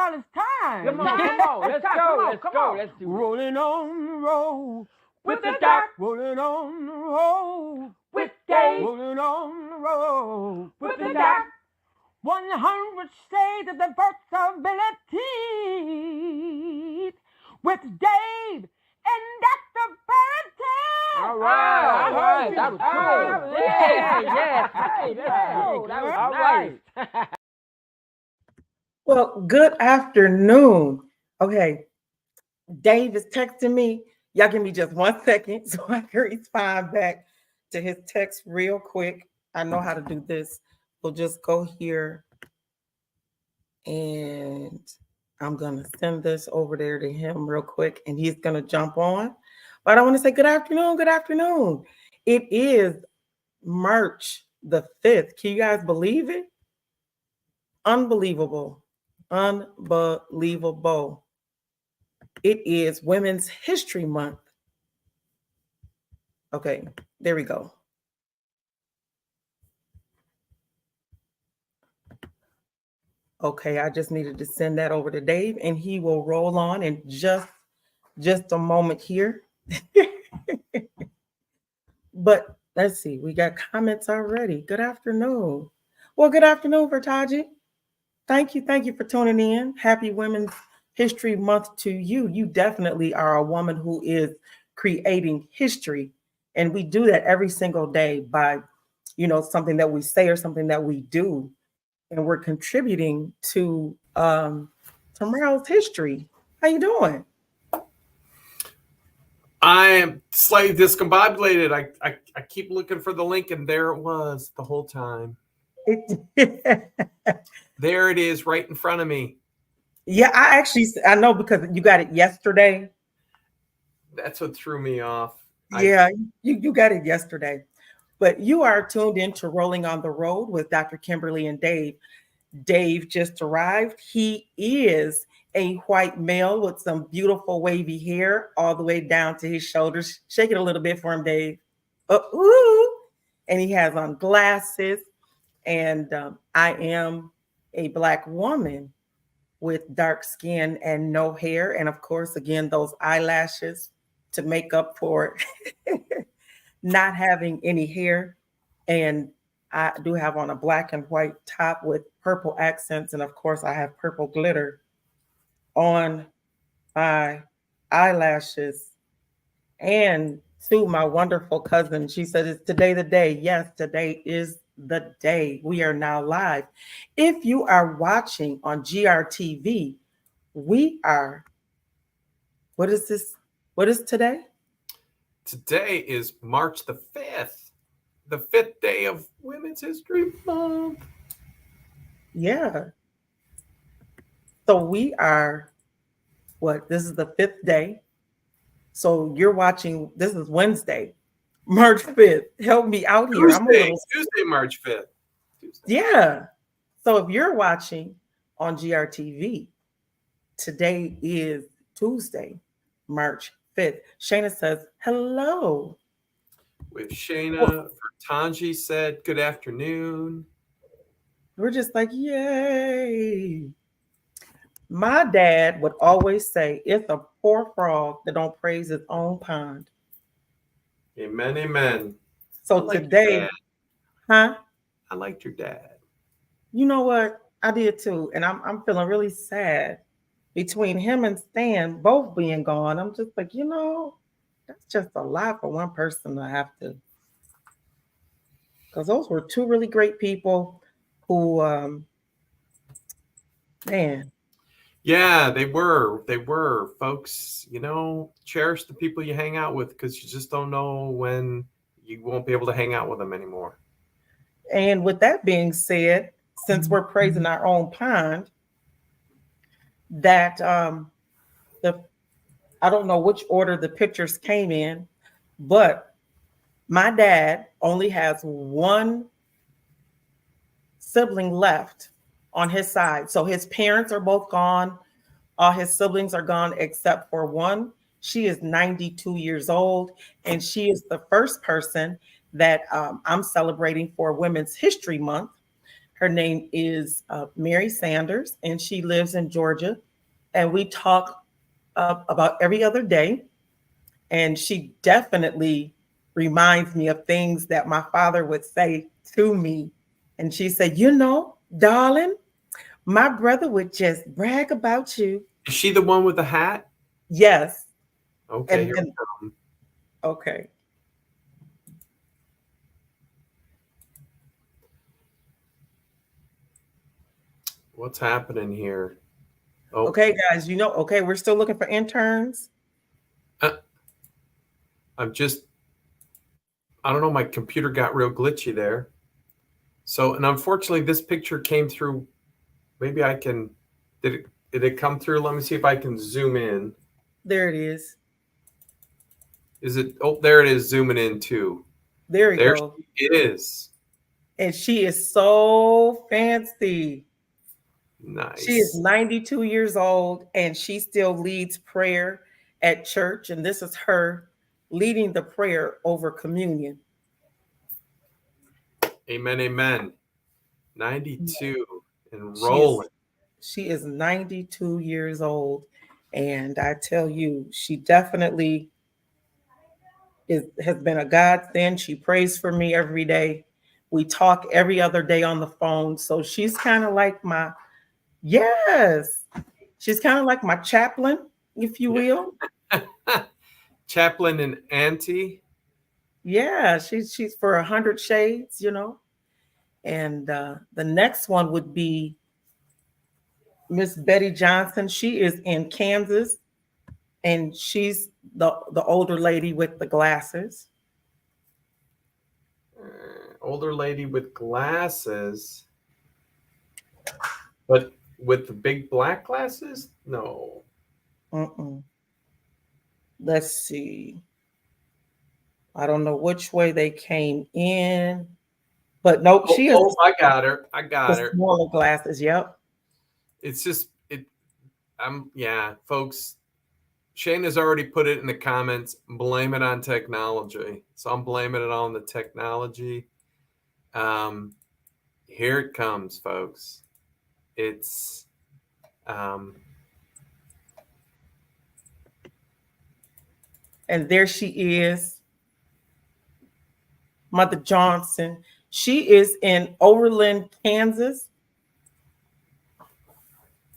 y'all. It's time. Come on. Let's go. Let's do it. Rolling on the road With the doc. Rolling on the road With Dave. Rolling on the road With the doc. 100 shades of diversibility with Dave and Dr. Burton. All right. That was cool. Yeah. That was All nice. Well, good afternoon. Okay, Dave is texting me. Y'all give me just 1 second so I can respond back to his text real quick. I know how to do this. We'll just go here and I'm going to send this over there to him real quick and he's going to jump on. But I want to say good afternoon. Good afternoon. It is March the 5th. Can you guys believe it? Unbelievable. Unbelievable. It is Women's History Month. Okay, there we go. Okay, I just needed to send that over to Dave and he will roll on in just a moment here. But let's see, we got comments already. Good afternoon. Well, good afternoon, Vertaji. Thank you for tuning in. Happy Women's History Month to you. You definitely are a woman who is creating history. And we do that every single day by, something that we say or something that we do. And we're contributing to tomorrow's history. How you doing? I am slightly discombobulated. I keep looking for the link, and there it was the whole time. There it is, right in front of me. Yeah, I know because you got it yesterday. That's what threw me off. Yeah, you got it yesterday. But you are tuned in to Rolling on the Road with Dr. Kimberly and Dave. Dave just arrived. He is a white male with some beautiful wavy hair all the way down to his shoulders. Shake it a little bit for him, Dave. Ooh. And he has on glasses. And I am a Black woman with dark skin and no hair. And of course, again, those eyelashes to make up for not having any hair. And I do have on a black and white top with purple accents. And of course, I have purple glitter on my eyelashes. And to my wonderful cousin, she said, "Is today the day?" Yes, today is the day. We are now live. If you are watching on GRTV, we are, what is this? What is today? Today is March the 5th, the 5th day of Women's History Month. Yeah. So we are, this is the 5th day. So you're watching, this is Wednesday, March 5th. Help me out here. Tuesday, March 5th. Yeah. So if you're watching on GRTV, today is Tuesday, March 5th. Shayna says, hello. With Shayna, Vertanji said, good afternoon. We're just like, yay. My dad would always say, it's a poor frog that don't praise his own pond. Amen, amen. So today, huh? I liked your dad. You know what? I did too. And I'm feeling really sad between him and Stan both being gone. I'm just like, that's just a lot for one person to have to. Because those were two really great people who, man. Yeah, they were. Folks, cherish the people you hang out with because you just don't know when you won't be able to hang out with them anymore. And with that being said, since we're praising our own pond, that I don't know which order the pictures came in, but my dad only has one sibling left on his side. So his parents are both gone. All his siblings are gone except for one. She is 92 years old, and she is the first person that I'm celebrating for Women's History Month Her name is Mary Sanders, and she lives in Georgia. And we talk about every other day. And she definitely reminds me of things that my father would say to me. And she said, you know, darling, my brother would just brag about you. Is she the one with the hat? Yes. Okay, And here then, we come. okay. What's happening here? Oh, Okay, guys, you know, okay, we're still looking for interns. I'm just, I don't know, my computer got real glitchy there. So, and unfortunately, this picture came through. Maybe I can, did it come through? Let me see if I can zoom in. There it is. Is it, oh, there it is, zooming in too. There we There go. it is. And she is so fancy. She is Nice. 92 years old and she still leads prayer at church. And this is her leading the prayer over communion. Amen, amen. 92 and She is, rolling. she is 92 years old. And I tell you, she definitely has been a godsend. She prays for me every day. We talk every other day on the phone. So she's kind of like my, yes, she's kind of like my chaplain, if you will. Chaplain and auntie. Yeah, she's for 100 shades, you know. And the next one would be Miss Betty Johnson. She is in Kansas, and she's the older lady with the glasses. Older lady with glasses. But with the big black glasses? No. Mm-mm. Let's see. I don't know which way they came in, but nope, she is I got her. I the got her. smaller glasses. Yep. It's just it. Yeah, folks. Shane has already put it in the comments. Blame it on technology. So I'm blaming it on the technology. Here it comes, folks. It's And there she is, Mother Johnson. She is in Overland, Kansas.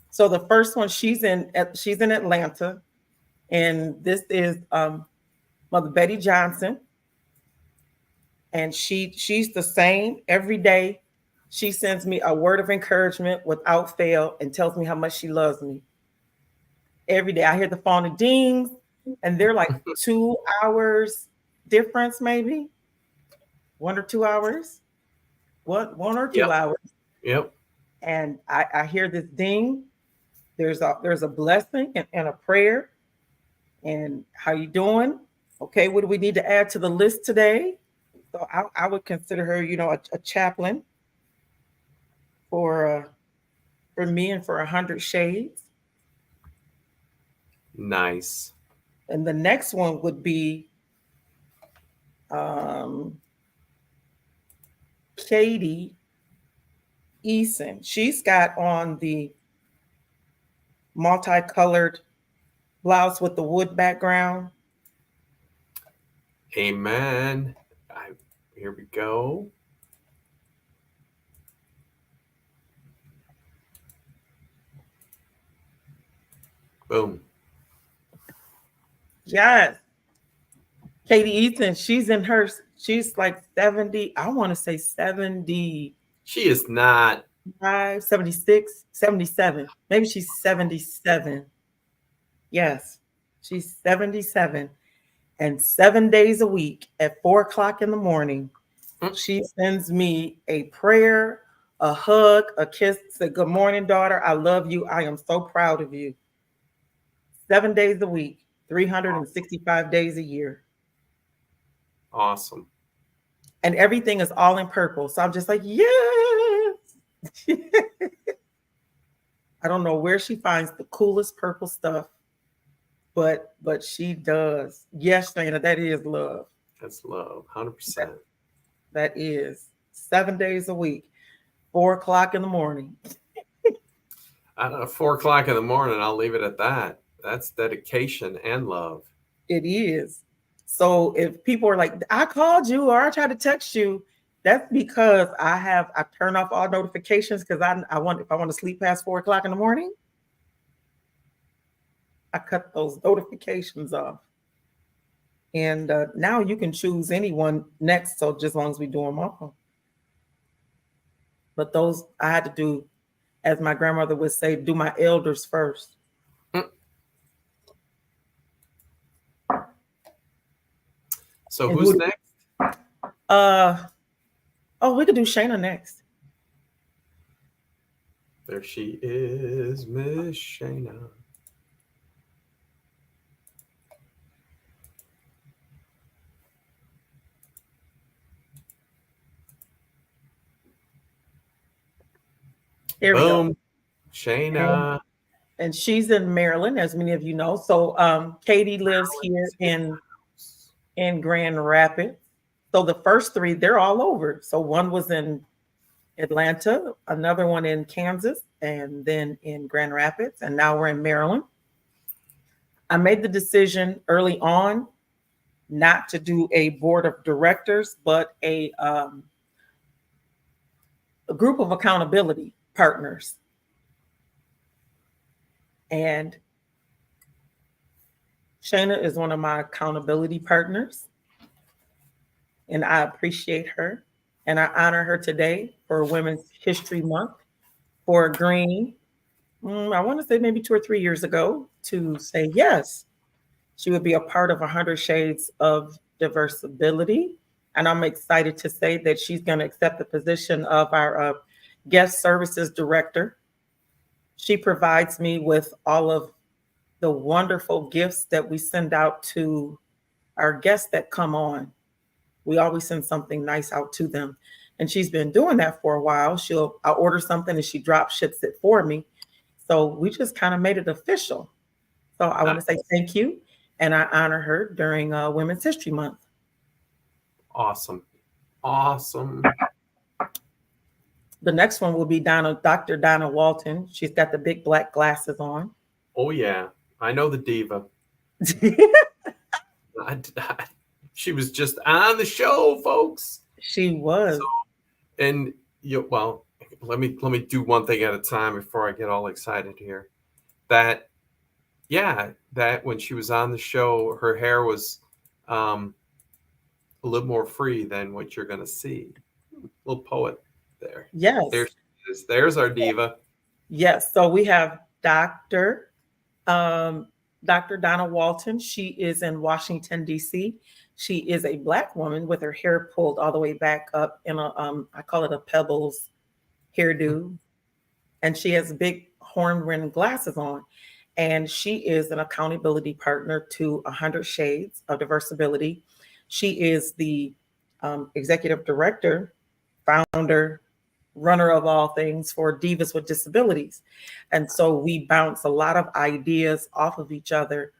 So the first one, she's in Atlanta, and this is Mother Betty Johnson, and she's the same every day. She sends me a word of encouragement without fail and tells me how much she loves me every day. I hear the phone dings, and they're like 2 hours difference, maybe 1 or 2 hours, one or two yep, hours, yep. and I hear this ding. There's a blessing and a prayer. And how you doing? Okay, what do we need to add to the list today? So I would consider her, you know, a chaplain for me and for 100 shades. Nice. And the next one would be um, Katie Eason. She's got on the multicolored blouse with the wood background. Amen. Here we go. Boom. Yes. Katie Eason, she's like 70, I want to say 70. She is not. 76, 77. Maybe she's 77. Yes, she's 77. And 7 days a week at 4 o'clock in the morning, she sends me a prayer, a hug, a kiss, say, good morning, daughter. I love you. I am so proud of you. 7 days a week, 365 days a year. Awesome. And everything is all in purple. So I'm just like, yes. I don't know where she finds the coolest purple stuff, but she does. Yes, Dana, that is love. That's love, 100%. That is 7 days a week. 4 o'clock in the morning. I don't know, 4 o'clock in the morning. I'll leave it at that. That's dedication and love. It is. So if people are like, I called you or I tried to text you, that's because I turn off all notifications because I want if I want to sleep past 4 o'clock in the morning, I cut those notifications off. And now you can choose anyone next. So just as long as we do them all. But those I had to do, as my grandmother would say, do my elders first. So And who's next? We could do Shayna next. There she is, Miss Shayna. Here we go. Boom. Shayna. And she's in Maryland, as many of you know. So Katie lives here in Grand Rapids. So the first three, they're all over. So one was in Atlanta, another one in Kansas, and then in Grand Rapids, and now we're in Maryland. I made the decision early on not to do a board of directors, but a group of accountability partners. And Shayna is one of my accountability partners, and I appreciate her. And I honor her today for Women's History Month for agreeing, I want to say maybe 2 or 3 years ago, to say yes, she would be a part of 100 Shades of Diversibility. And I'm excited to say that she's going to accept the position of our guest services director. She provides me with all of the wonderful gifts that we send out to our guests that come on. We always send something nice out to them. And she's been doing that for a while. I'll order something and she drop ships it for me. So we just kind of made it official. So I want to say thank you. And I honor her during Women's History Month. Awesome. Awesome. The next one will be Dr. Donna Walton. She's got the big black glasses on. Oh, yeah. I know the diva. She was just on the show, folks. She was. So, and well, let me do one thing at a time before I get all excited here. That when she was on the show, her hair was a little more free than what you're going to see. Little poet there. Yes. There's our diva. Yes. So we have Dr. Donna Walton. She is in Washington, D.C. She is a Black woman with her hair pulled all the way back up in a, I call it a Pebbles hairdo. And she has big horn-rimmed glasses on. And she is an accountability partner to 100 Shades of Diversibility. She is the executive director, founder, runner of all things for Divas with Disabilities. And so we bounce a lot of ideas off of each other,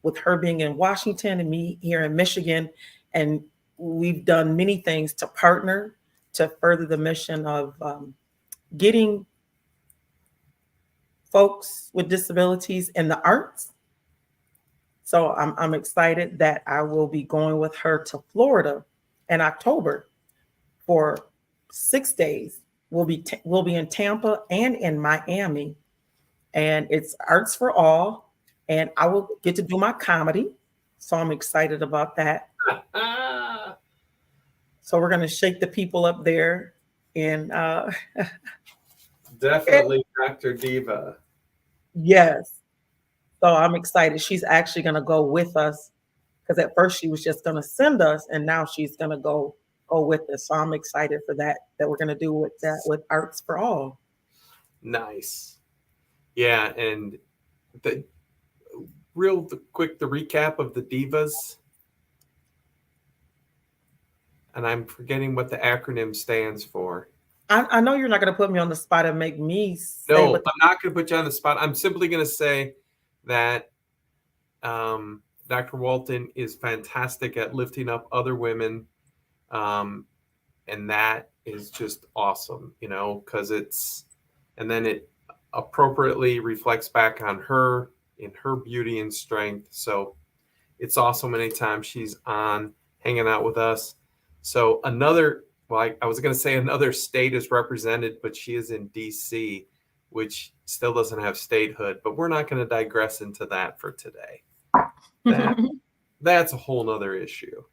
with her being in Washington and me here in Michigan. And we've done many things to partner to further the mission of getting folks with disabilities in the arts. So I'm excited that I will be going with her to Florida in October for 6 days. We'll be in Tampa and in Miami, and it's Arts for All. And I will get to do my comedy. So I'm excited about that. So we're going to shake the people up there. And definitely Dr. Diva. Yes. So I'm excited. She's actually going to go with us, because at first she was just going to send us, and now she's going to go with us. So I'm excited for that we're going to do with that with Arts for All. Nice. Yeah. And the recap of the divas, and I'm forgetting what the acronym stands for. I know you're not going to put me on the spot and make me say. No, I'm not going to put you on the spot. I'm simply going to say that Dr. Walton is fantastic at lifting up other women, and that is just awesome, because and then it appropriately reflects back on her in her beauty and strength. So it's awesome anytime she's on hanging out with us. So I was going to say another state is represented, but she is in DC, which still doesn't have statehood, but we're not going to digress into that for today. That's a whole nother issue.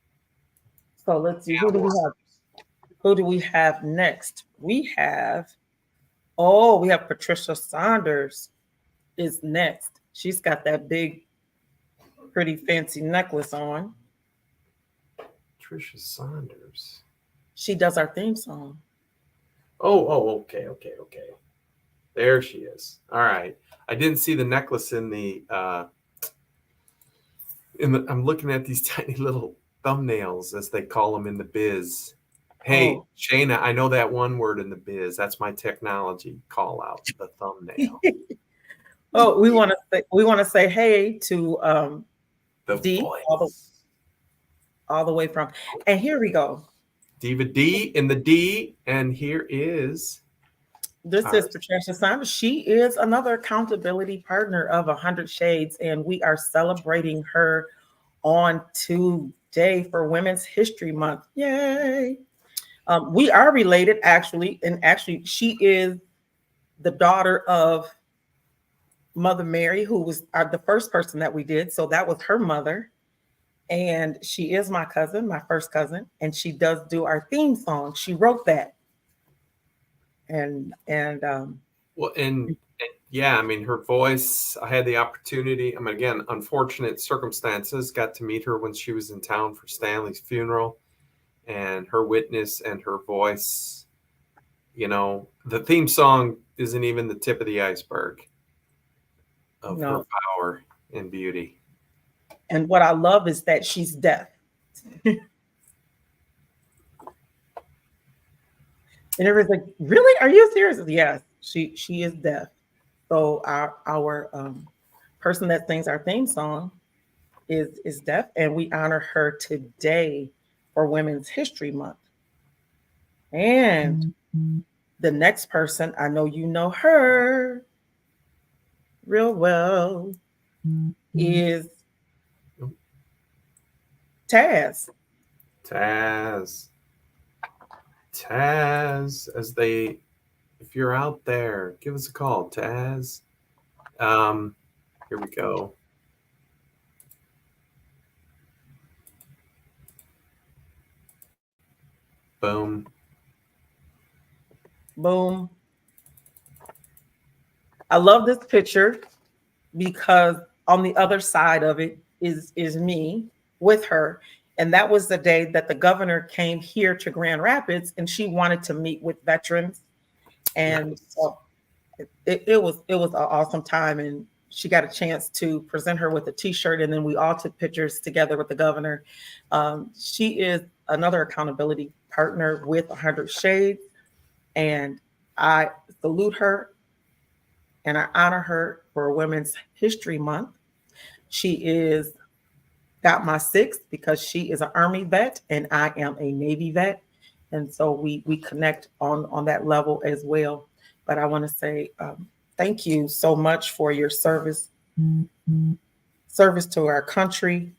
So let's see, who do we have? Who do we have next? We have Patricia Saunders is next. She's got that big, pretty fancy necklace on. Patricia Saunders. She does our theme song. Okay. There she is. All right. I didn't see the necklace in the I'm looking at these tiny little thumbnails, as they call them in the biz. Hey, Shayna, I know that one word in the biz. That's my technology call out, the thumbnail. We want to say hey to the D voice. all the way from. And here we go. Diva D in the D, and here is This is Patricia Saunders. She is another accountability partner of 100 Shades, and we are celebrating her on today for Women's History Month. Yay! We are related, actually, and actually, she is the daughter of Mother Mary, who was the first person that we did. So that was her mother, and she is my cousin, my first cousin, and she does do our theme song. She wrote that. And yeah, I mean, her voice, I had the opportunity, again, unfortunate circumstances, got to meet her when she was in town for Stanley's funeral, and her witness and her voice, the theme song isn't even the tip of the iceberg of her power and beauty. And what I love is that she's deaf. And everyone's like, really? Are you serious? Yes, she is deaf. So our person that sings our theme song is deaf, and we honor her today for Women's History Month. And the next person, I know you know her real well, is Taz. Taz, if you're out there, give us a call, Taz. Here we go. Boom. Boom. I love this picture because on the other side of it is me with her. And that was the day that the governor came here to Grand Rapids, and she wanted to meet with veterans. And so it was an awesome time. And she got a chance to present her with a T-shirt, and then we all took pictures together with the governor. She is another accountability partner with 100 Shades, and I salute her and I honor her for Women's History Month. She is got my six because she is an Army vet and I am a Navy vet, and so we connect on that level as well. But I want to say thank you so much for your service to our country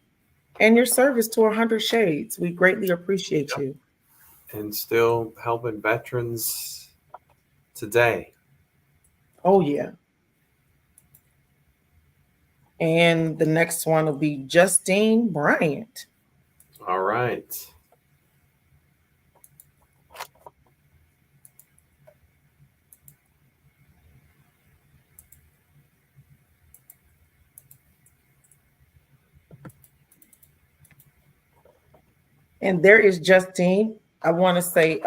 and your service to 100 Shades. We greatly appreciate you. And still helping veterans today. Oh, yeah. And the next one will be Justine Bryant. All right. And there is Justine. I want to say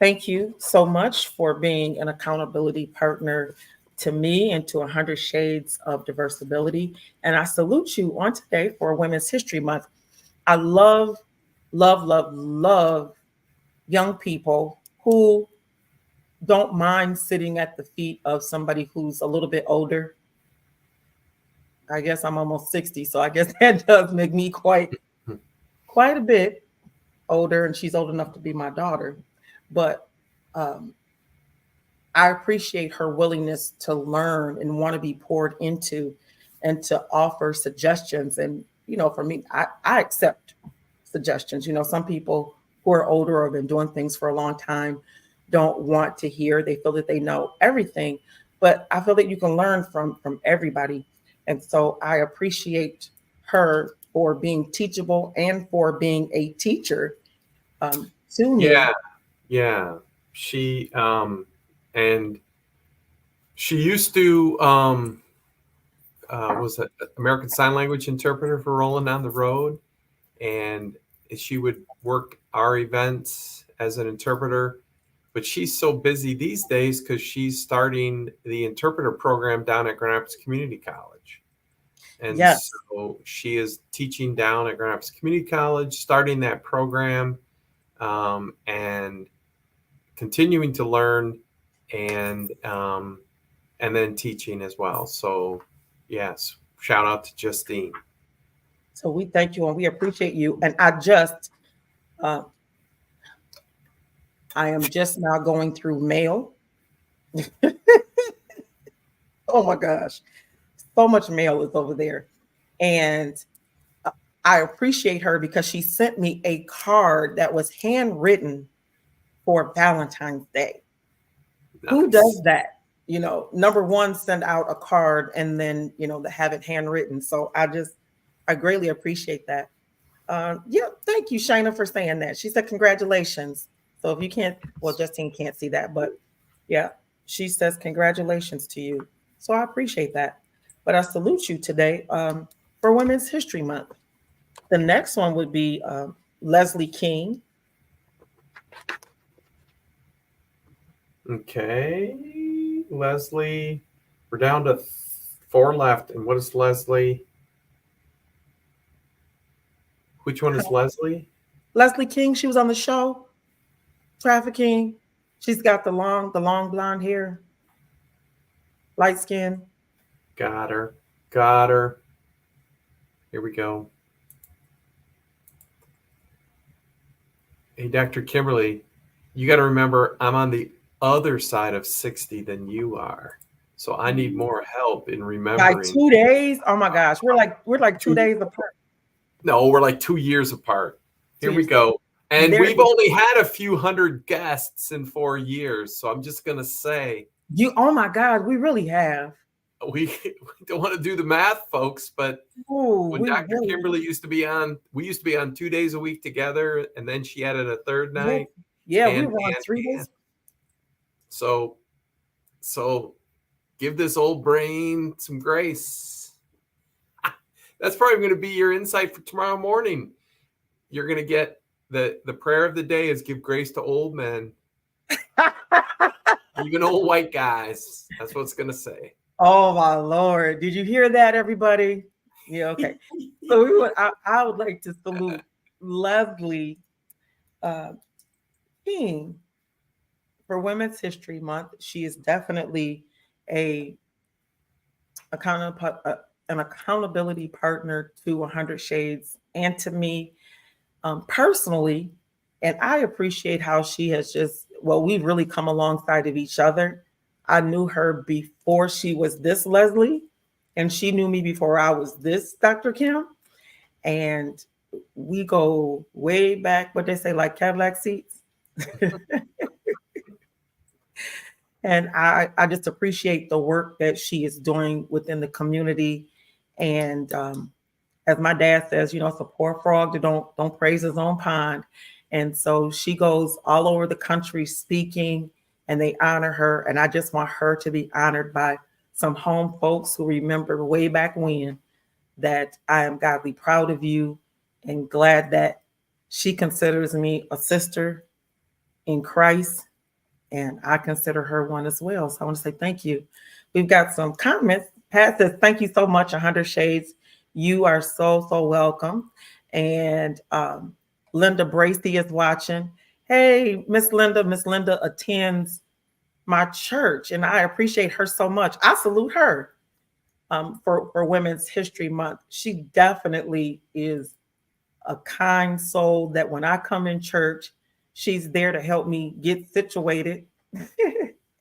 thank you so much for being an accountability partner to me and to 100 Shades of Diversibility. And I salute you on today for Women's History Month. I love, love, love, love young people who don't mind sitting at the feet of somebody who's a little bit older. I guess I'm almost 60, so I guess that does make me quite a bit older, and she's old enough to be my daughter. but um, I appreciate her willingness to learn and want to be poured into and to offer suggestions. And, for me, I accept suggestions. Some people who are older or have been doing things for a long time don't want to hear. They feel that they know everything. But I feel that you can learn from everybody. And so I appreciate her for being teachable and for being a teacher to me. Yeah. She and she used to was an American Sign Language interpreter for Rolling Down the Road, and she would work our events as an interpreter. But she's so busy these days because she's starting the interpreter program down at Grand Rapids Community College. And Yes. so she is teaching down at Grand Rapids Community College, starting that program, and continuing to learn, and then teaching as well. So yes, shout out to Justine. So we thank you and we appreciate you. And uh, I am just now going through mail. Oh my gosh, so much mail is over there. And I appreciate her because she sent me a card that was handwritten for Valentine's Day. Nice. Who does that? Number one, send out a card and then, to have it handwritten. So I greatly appreciate that. Yeah, thank you, Shina, for saying that. She said, congratulations. So if you can't, well, Justine can't see that, but yeah, she says, congratulations to you. So I appreciate that. But I salute you today for Women's History Month. The next one would be Leslie King. Okay, Leslie, we're down to 4 left. And what is Leslie? Which one is Leslie? Leslie King, she was on the show, Trafficking. She's got the long blonde hair, light skin. Got her. Here we go. Hey, Dr. Kimberly, you got to remember I'm on the other side of 60 than you are. So I need more help in remembering. Like 2 days? Oh my gosh. We're like 2 days apart. No, we're like 2 years apart. Here we go. And we've only had a few hundred guests in 4 years. So I'm just going to say. Oh my God, we really have. We don't want to do the math, folks, but when Dr. Kimberly used to be on, we used to be on 2 days a week together, and then she added a third night. Yeah, we were on 3 days. So give this old brain some grace. That's probably going to be your insight for tomorrow morning. You're going to get the prayer of the day is give grace to old men, even old white guys. That's what it's going to say. Oh my Lord. Did you hear that, everybody? Yeah, okay. So I would like to salute Leslie King for Women's History Month. She is definitely an accountability partner to 100 Shades and to me personally. And I appreciate how she has we've really come alongside of each other. I knew her before she was this Leslie, and she knew me before I was this Dr. Kim. And we go way back, what they say, like Cadillac seats. And I just appreciate the work that she is doing within the community. And as my dad says, it's a poor frog that don't praise his own pond. And so she goes all over the country speaking, and they honor her. And I just want her to be honored by some home folks who remember way back when that I am godly proud of you and glad that she considers me a sister in Christ. And I consider her one as well. So I want to say thank you. We've got some comments. Pat says, thank you so much, 100 Shades. You are so, so welcome. And Linda Bracey is watching. Hey, Miss Linda attends my church, and I appreciate her so much. I salute her for Women's History Month. She definitely is a kind soul that when I come in church, She's there to help me get situated.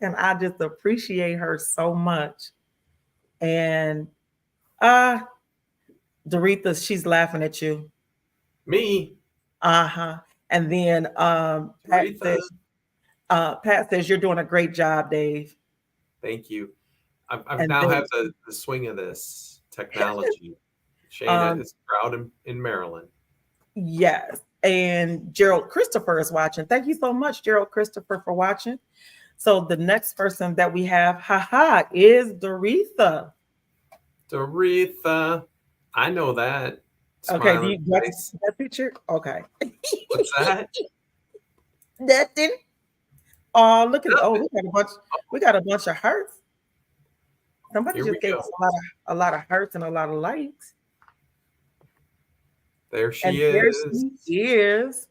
And I just appreciate her so much. And uh Doretha, she's laughing at you. Me, Uh-huh. And then Aretha. Pat says you're doing a great job, Dave. Thank you. I've And now then have the swing of this technology. Shayna um is proud in Maryland. yes. And Gerald Christopher is watching. Thank you so much, Gerald Christopher, for watching. So the next person that we have, haha, is Doretha. Doretha. I know that. Okay, do Smiling you got face. that picture? Okay. What's that? Nothing. Oh, look at Nothing. we got a bunch of hearts. Somebody Here we just gave us go. a lot of hearts and a lot of likes. There And she there is. she is.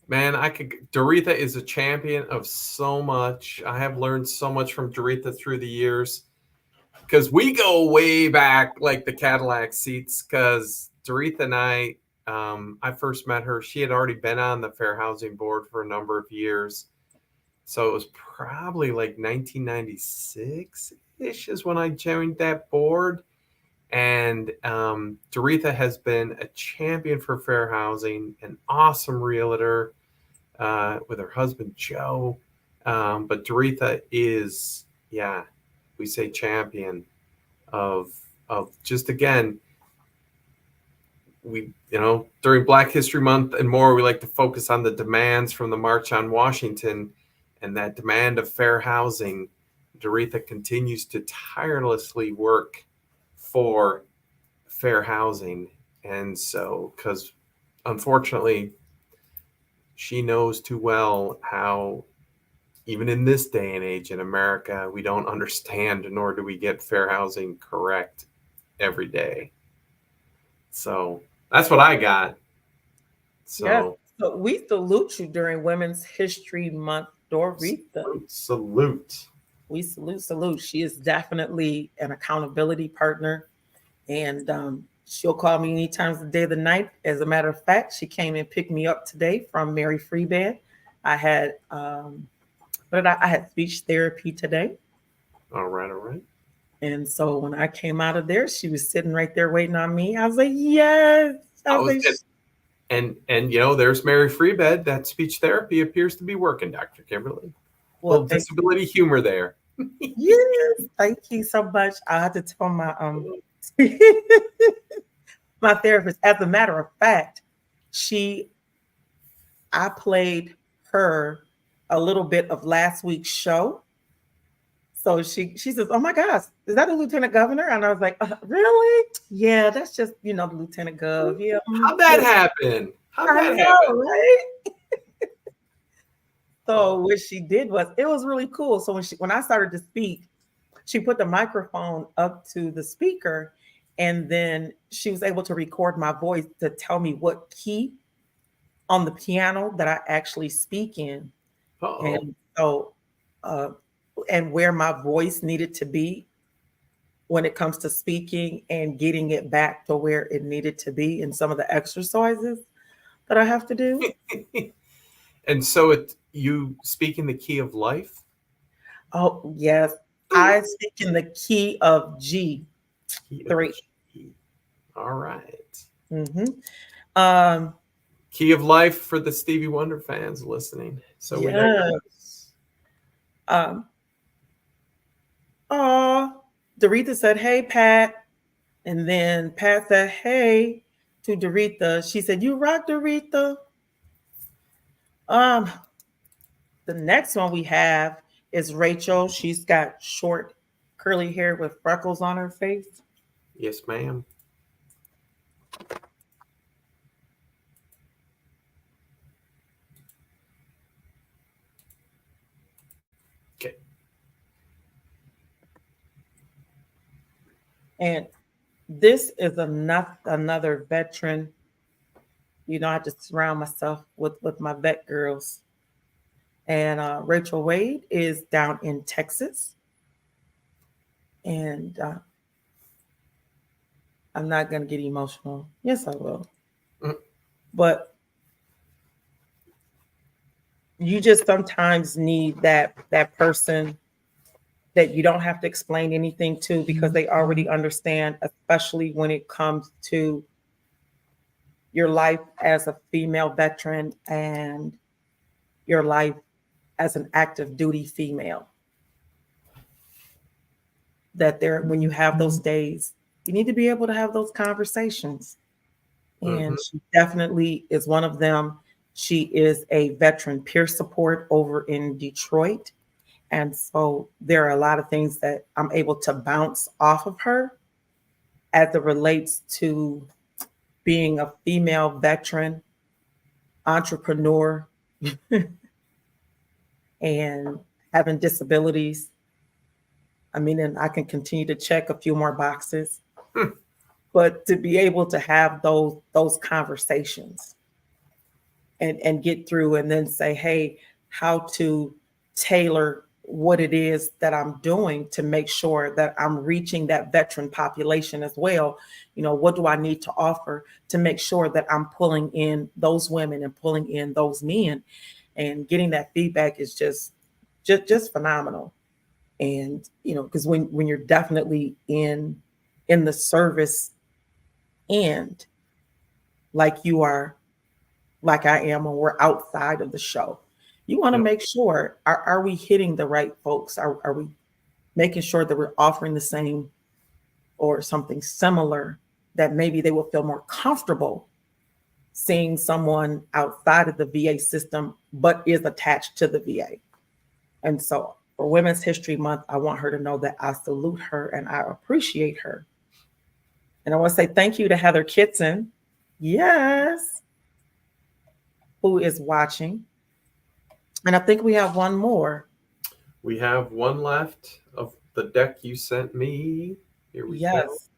Man, Doretha is a champion of so much. I have learned so much from Doretha through the years because we go way back, like the Cadillac seats. Because Doretha and I first met her. She had already been on the Fair Housing Board for a number of years. So it was probably like 1996 ish is when I joined that board. And Doretha has been a champion for fair housing, an awesome realtor with her husband Joe. But Doretha is, yeah, we say champion of just again, we during Black History Month and more, we like to focus on the demands from the March on Washington and that demand of fair housing. Doretha continues to tirelessly work for fair housing. And so, because unfortunately, she knows too well how, even in this day and age in America, we don't understand nor do we get fair housing correct every day. So that's what I got. Yes. So So we salute you during Women's History Month, Doretha. salute. We salute. She is definitely an accountability partner. And she'll call me any times of the day of the night. As a matter of fact, she came and picked me up today from Mary Free Bed. I had I had speech therapy today. All right, all right. And so when I came out of there, she was sitting right there waiting on me. I was like, yes. I was like, and there's Mary Freebed. That speech therapy appears to be working, Dr. Kimberly. well, Little disability humor there. yes, thank you so much. I had to tell my my therapist. As a matter of fact, I played her a little bit of last week's show. So she says, "Oh my gosh, is that the lieutenant governor?" And I was like, "Really? Yeah, that's just the lieutenant gov. Yeah, How'd that happen? I know, right?" So what she did was, it was really cool. So when I started to speak, she put the microphone up to the speaker, and then she was able to record my voice to tell me what key on the piano that I actually speak in. Uh-oh. And so and where my voice needed to be when it comes to speaking and getting it back to where it needed to be in some of the exercises that I have to do. And so you speak in the key of life? Oh, yes. I speak in the key of G. Key 3. of G. All right. Mm-hmm. Key of life for the Stevie Wonder fans listening. So yes. we know. Doretha said, "Hey, Pat." And then Pat said, "Hey," to Doretha. She said, "You rock, Doretha." The next one we have is Rachel. She's got short, curly hair with freckles on her face. Yes, ma'am. Okay. And this is another veteran. I have to surround myself with my vet girls. And Rachel Wade is down in Texas. And I'm not going to get emotional. Yes, I will. Mm-hmm. But you just sometimes need that person that you don't have to explain anything to because they already understand, especially when it comes to your life as a female veteran and your life as an active duty female. That there, when you have those days, you need to be able to have those conversations. Hmm. And she definitely is one of them. She is a veteran peer support over in Detroit. And so there are a lot of things that I'm able to bounce off of her as it relates to being a female veteran, entrepreneur, and having disabilities. I mean, and I can continue to check a few more boxes, but to be able to have those conversations and get through and then say, hey, how to tailor what it is that I'm doing to make sure that I'm reaching that veteran population as well. You know, what do I need to offer to make sure that I'm pulling in those women and pulling in those men, and getting that feedback is just phenomenal. And you know, because when you're definitely in the service end, like you are, like I am when we're outside of the show. You want to Yep. make sure, are we hitting the right folks? Are we making sure that we're offering the same or something similar that maybe they will feel more comfortable seeing someone outside of the VA system but is attached to the VA? And so for Women's History Month, I want her to know that I salute her and I appreciate her. And I want to say thank you to Heather Kitson, yes, who is watching. And I think we have one more. We have one left of the deck you sent me. Here we go. Yes.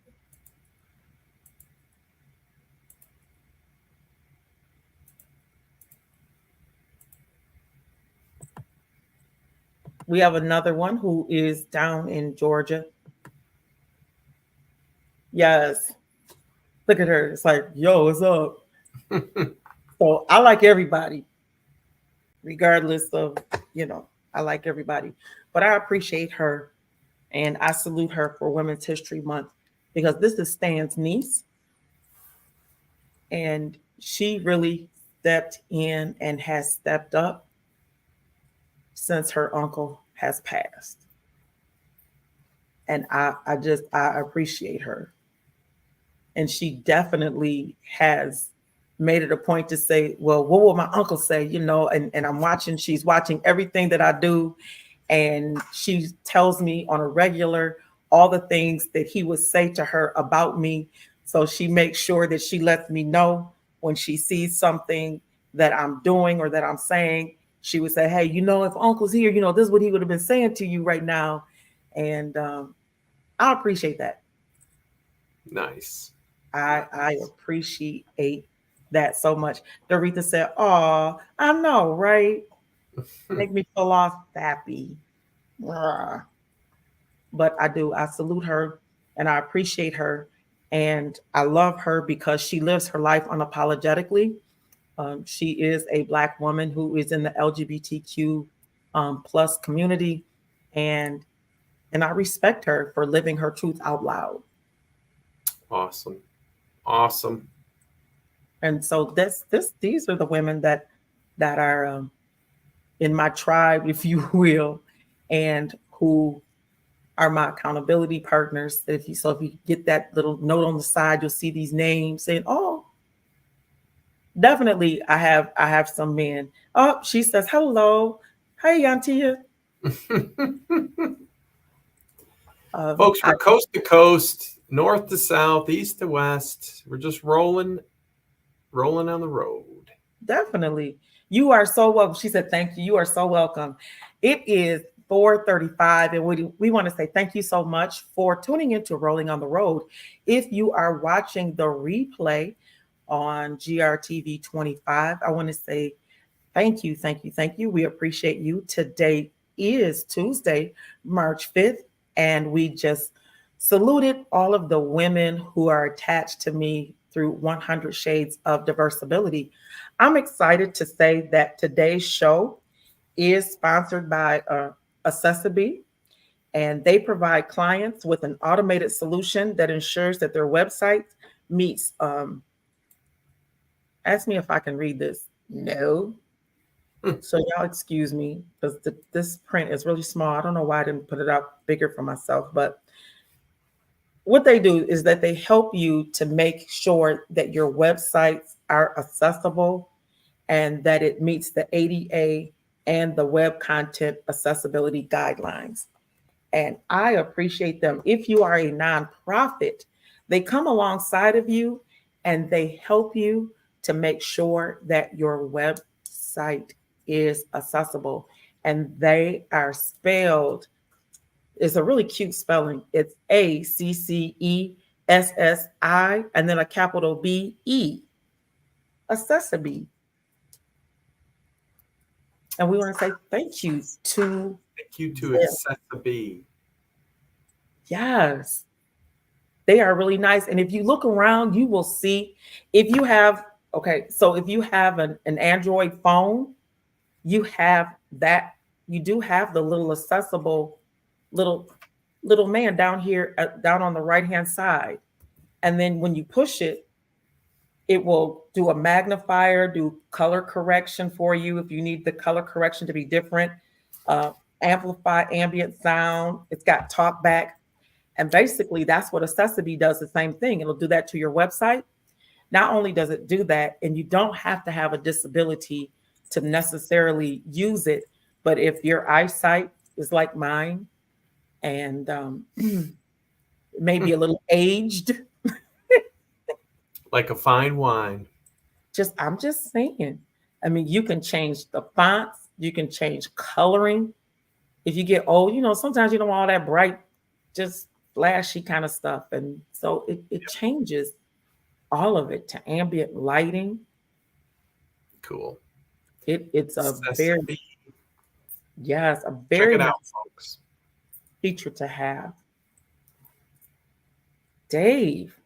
We have another one who is down in Georgia. Yes. Look at her. It's like, yo, what's up? So I like everybody, regardless of, you know, I like everybody. But I appreciate her and I salute her for Women's History Month because this is Stan's niece. And she really stepped in and has stepped up since her uncle has passed. And I appreciate her. And she definitely has made it a point to say, well, what will my uncle say? You know, and I'm watching, she's watching everything that I do. And she tells me on a regular all the things that he would say to her about me. So she makes sure that she lets me know when she sees something that I'm doing or that I'm saying. She would say, hey, you know, if uncle's here, you know, this is what he would have been saying to you right now. And I appreciate that. Nice. I appreciate that so much. Doretha said, oh, I know, right? Make me feel all sappy. Ugh. But I do. I salute her and I appreciate her. And I love her because she lives her life unapologetically. She is a Black woman who is in the LGBTQ plus community. And and I respect her for living her truth out loud. Awesome. Awesome. And so these are the women that are in my tribe, if you will, and who are my accountability partners. If you get that little note on the side, you'll see these names saying, "Oh, definitely, I have some men." Oh, she says, "Hello, hey, Auntie." Folks, I we're coast to coast, north to south, east to west. We're just rolling on the road. definitely. You are so welcome. She said, "Thank you. You are so welcome." It is 4:35, and we want to say thank you so much for tuning into Rolling on the Road. If you are watching the replay on GRTV 25, I want to say thank you, thank you, thank you. We appreciate you. Today is Tuesday, March 5th, and we just saluted all of the women who are attached to me through 100 Shades of Diversibility. I'm excited to say that today's show is sponsored by Accessibility, and they provide clients with an automated solution that ensures that their website meets. Ask me if I can read this. No. So y'all excuse me because this print is really small. I don't know why I didn't put it out bigger for myself, but what they do is that they help you to make sure that your websites are accessible and that it meets the ADA and the web content accessibility guidelines. And I appreciate them. If you are a nonprofit, they come alongside of you and they help you to make sure that your website is accessible. And they are spelled, it's a really cute spelling. It's ACCESSI and then a capital BE, Accessibility. And we want to say thank you to Thank you to them. Accessibility. Yes. They are really nice. And if you look around, you will see if you have, okay, so if you have an Android phone, you have that, you do have the little accessible little man down here, down on the right-hand side. And then when you push it, it will do a magnifier, do color correction for you if you need the color correction to be different, amplify ambient sound. It's got talk back. And basically, that's what Accessibility does, the same thing. It'll do that to your website. Not only does it do that, and you don't have to have a disability to necessarily use it, but if your eyesight is like mine and maybe a little aged, like a fine wine. I'm just saying. I mean, you can change the fonts, you can change coloring. If you get old, sometimes you don't want all that bright, just flashy kind of stuff. And so it changes all of it to ambient lighting. Cool. It's a Accessibility. a Check very it nice out, folks. feature to have. Dave.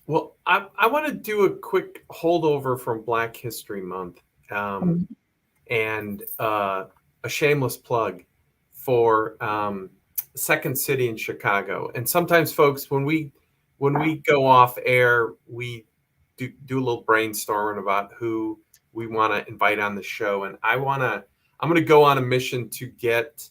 Well, I want to do a quick holdover from Black History Month, and a shameless plug for Second City in Chicago. And sometimes, folks, when we go off air, we do a little brainstorming about who we want to invite on the show. And I'm going to go on a mission to get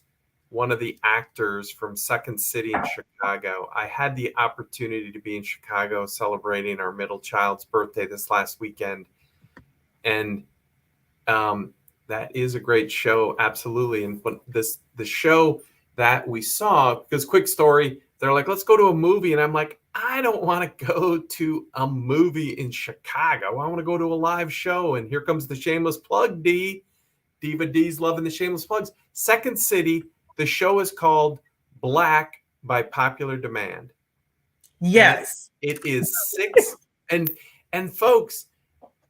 one of the actors from Second City in Chicago. I had the opportunity to be in Chicago celebrating our middle child's birthday this last weekend. And that is a great show. Absolutely. And but the show that we saw, because quick story, they're like, let's go to a movie. And I'm like, I don't want to go to a movie in Chicago. I want to go to a live show. And here comes the shameless plug, D. Diva D's loving the shameless plugs. Second City. The show is called Black by Popular Demand. Yes. And it is 6. And folks,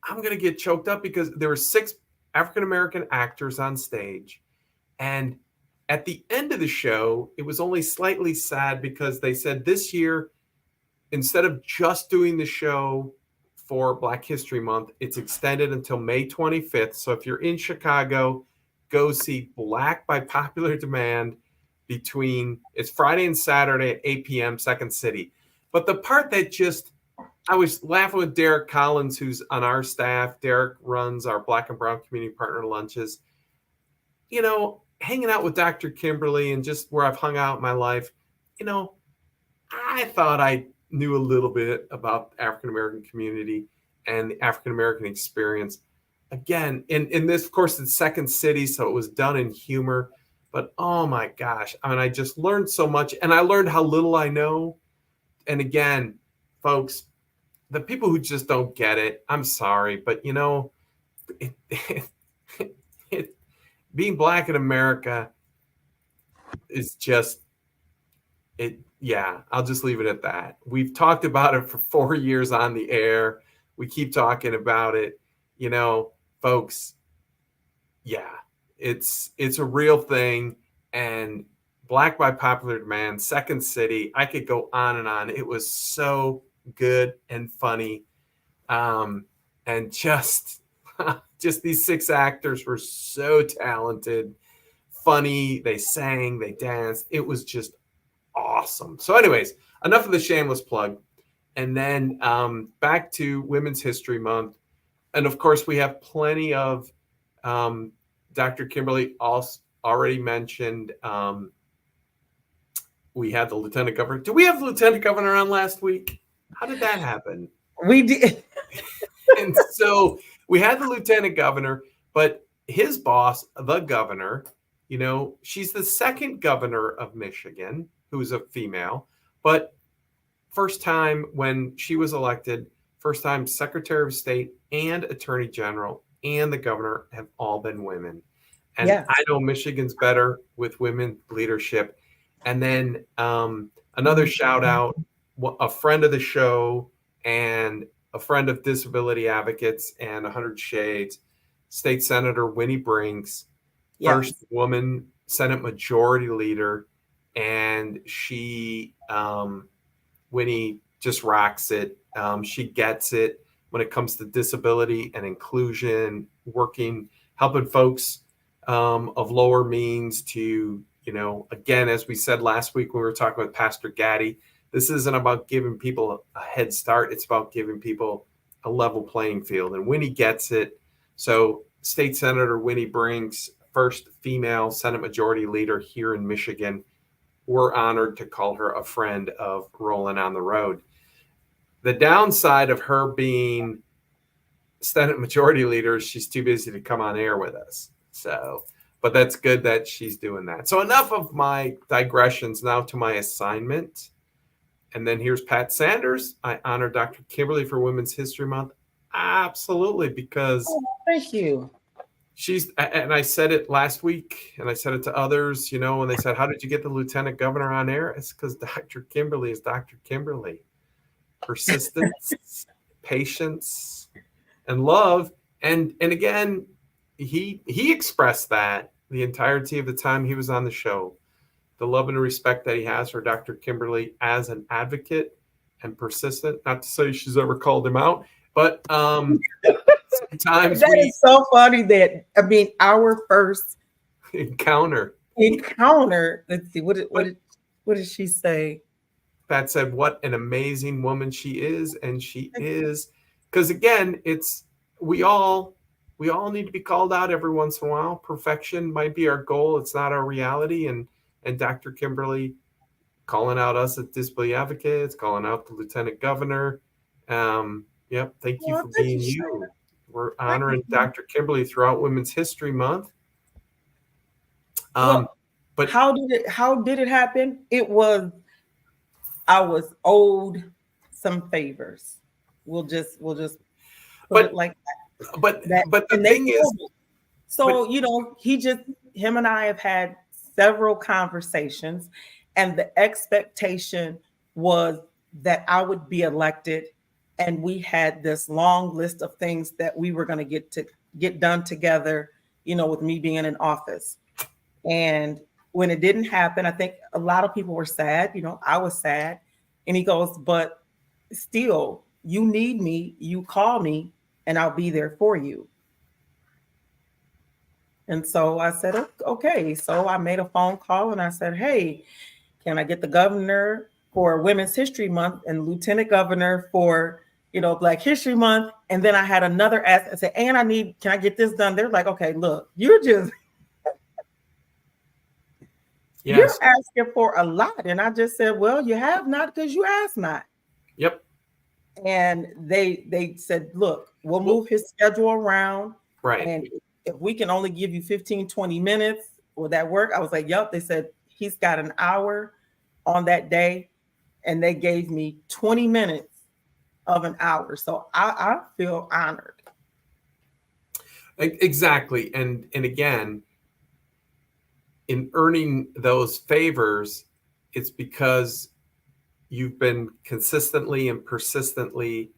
I'm going to get choked up because there were 6 African-American actors on stage. And at the end of the show, it was only slightly sad because they said this year, instead of just doing the show for Black History Month, it's extended until May 25th. So if you're in Chicago, go see Black by Popular Demand it's Friday and Saturday at 8 p.m. Second City. But the part that I was laughing with Derek Collins, who's on our staff. Derek runs our Black and Brown Community Partner lunches. Hanging out with Dr. Kimberly and just where I've hung out in my life, I thought I knew a little bit about the African-American community and the African-American experience. Again, in this, of course, it's Second City, so it was done in humor. But oh my gosh, I mean, I just learned so much, and I learned how little I know. And again, folks, the people who just don't get it, I'm sorry, but being Black in America is just it. Yeah, I'll just leave it at that. We've talked about it for 4 years on the air. We keep talking about it. Folks, yeah, it's a real thing. And Black by Popular Demand, Second City, I could go on and on. It was so good and funny. And just these 6 actors were so talented. funny. They sang, they danced. It was just awesome. So anyways, enough of the shameless plug. And then back to Women's History Month. And of course, we have plenty of Dr. Kimberly also already mentioned. We had the lieutenant governor. Did we have the lieutenant governor on last week? How did that happen? We did. And so we had the lieutenant governor, but his boss, the governor, she's the second governor of Michigan, who's a female, but first time when she was elected, first time Secretary of State and Attorney General and the governor have all been women. And Yes. I know Michigan's better with women leadership. And then another shout out, a friend of the show and a friend of Disability Advocates and 100 Shades, State Senator Winnie Brinks, Yes. first woman Senate Majority Leader. And she, Winnie just rocks it. She gets it when it comes to disability and inclusion, helping folks of lower means to, again, as we said last week when we were talking with Pastor Gaddy, this isn't about giving people a head start. It's about giving people a level playing field. And Winnie gets it. So State Senator Winnie Brinks, first female Senate Majority Leader here in Michigan. We're honored to call her a friend of Rolling on the Road. The downside of her being Senate Majority Leader is she's too busy to come on air with us. So, but that's good that she's doing that. So enough of my digressions, now to my assignment. And then here's Pat Sanders. I honor Dr. Kimberly for Women's History Month. Absolutely, because Thank you. and I said it last week, and I said it to others, when they said, how did you get the lieutenant governor on air? It's because Dr. Kimberly is Dr. Kimberly. Persistence, patience, and love. And again, he expressed that the entirety of the time he was on the show. The love and respect that he has for Dr. Kimberly as an advocate and persistent. Not to say she's ever called him out, but sometimes That is so funny that, our first encounter. Let's see, what did she say? Pat said, what an amazing woman she is. And she is, because again, we all need to be called out every once in a while. Perfection might be our goal. It's not our reality. And Dr. Kimberly calling out us as disability advocates, calling out the lieutenant governor. Thank you for being you. We're honoring Dr. Kimberly throughout Women's History Month. But how did it happen? I was owed some favors. We'll just put it like that. But the thing is, so him and I have had several conversations, and the expectation was that I would be elected, and we had this long list of things that we were going to get done together, with me being in office. And when it didn't happen, I think a lot of people were sad. I was sad. And he goes, but still, you need me, you call me, and I'll be there for you. And so I said, okay. So I made a phone call and I said, hey, can I get the governor for Women's History Month and lieutenant governor for, Black History Month? And then I had another ask. I said, and can I get this done? They're like, okay, look, you're just, you're asking for a lot. And I just said, well, you have not because you asked not. Yep. And they said, look, we'll move his schedule around. Right. And if we can only give you 15, 20 minutes, will that work? I was like, yep. They said he's got an hour on that day. And they gave me 20 minutes of an hour. So I feel honored. Exactly. And again, in earning those favors, it's because you've been consistently and persistently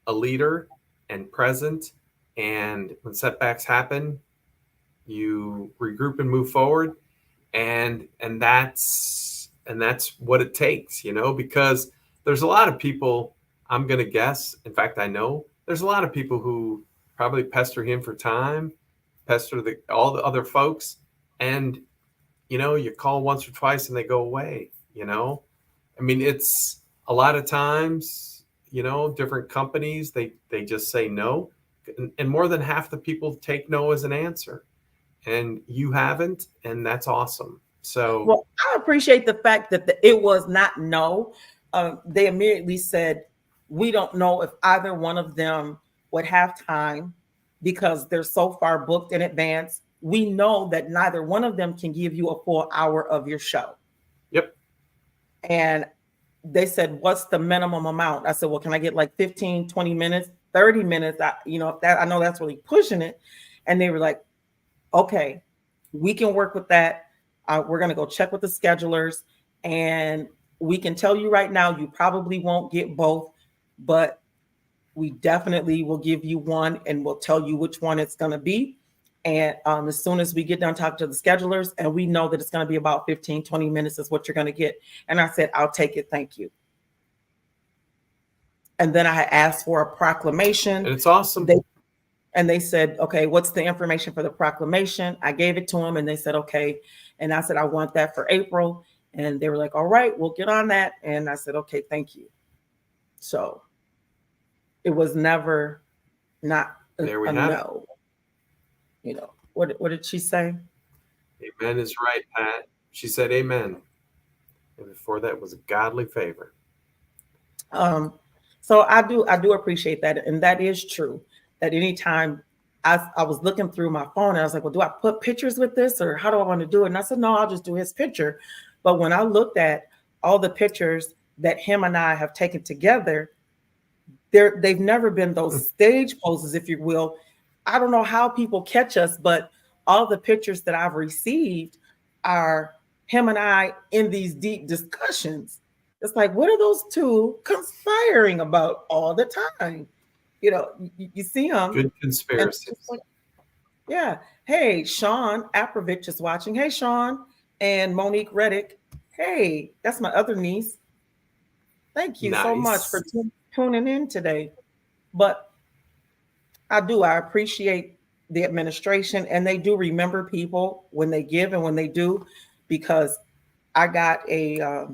a leader and present. And when setbacks happen, you regroup and move forward. And that's what it takes, because there's a lot of people, I'm going to guess. In fact, I know there's a lot of people who probably pester him for time, pester all the other folks. and you call once or twice and they go away. I mean, it's a lot of times, different companies, they just say no. And more than half the people take no as an answer. And you haven't, and that's awesome. So, well, I appreciate the fact that it was not no. They immediately said, we don't know if either one of them would have time because they're so far booked in advance. We know that neither one of them can give you a full hour of your show. yep. And they said, what's the minimum amount? I said, well, can I get like 15, 20 minutes, 30 minutes? I know that's really pushing it. And they were like, okay, we can work with that. We're going to go check with the schedulers, and we can tell you right now, you probably won't get both, but we definitely will give you one, and we'll tell you which one it's going to be. And as soon as we get done talking to the schedulers and we know that it's going to be about 15, 20 minutes is what you're going to get. And I said, I'll take it. Thank you. And then I had asked for a proclamation. And it's awesome. They said, okay, what's the information for the proclamation? I gave it to them and they said, okay. And I said, I want that for April. And they were like, all right, we'll get on that. And I said, okay, thank you. So it was never not a no. What did she say? Amen is right, Pat. She said amen. And before that was a godly favor. So I do appreciate that. And that is true. That anytime I was looking through my phone and I was like, well, do I put pictures with this or how do I want to do it? And I said, no, I'll just do his picture. But when I looked at all the pictures that him and I have taken together, they've never been those stage poses, if you will. I don't know how people catch us, but all the pictures that I've received are him and I in these deep discussions. It's like, what are those two conspiring about all the time? You see them. Good conspiracy. Yeah. Hey, Sean Aprovich is watching. Hey, Sean and Monique Reddick. Hey, that's my other niece. Thank you so much for tuning in today. But I appreciate the administration, and they do remember people when they give and when they do, because I got a,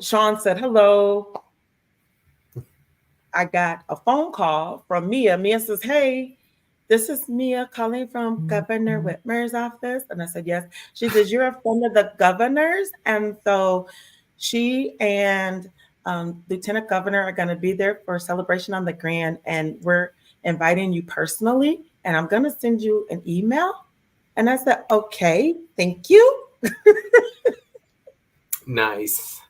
Sean said, hello. I got a phone call from Mia. Mia says, hey, this is Mia calling from Governor Whitmer's office. And I said, yes. She says, you're a friend of the governor's. And so she and Lieutenant Governor are going to be there for a celebration on the Grand. And we're inviting you personally. And I'm going to send you an email. And I said, okay, thank you. Nice.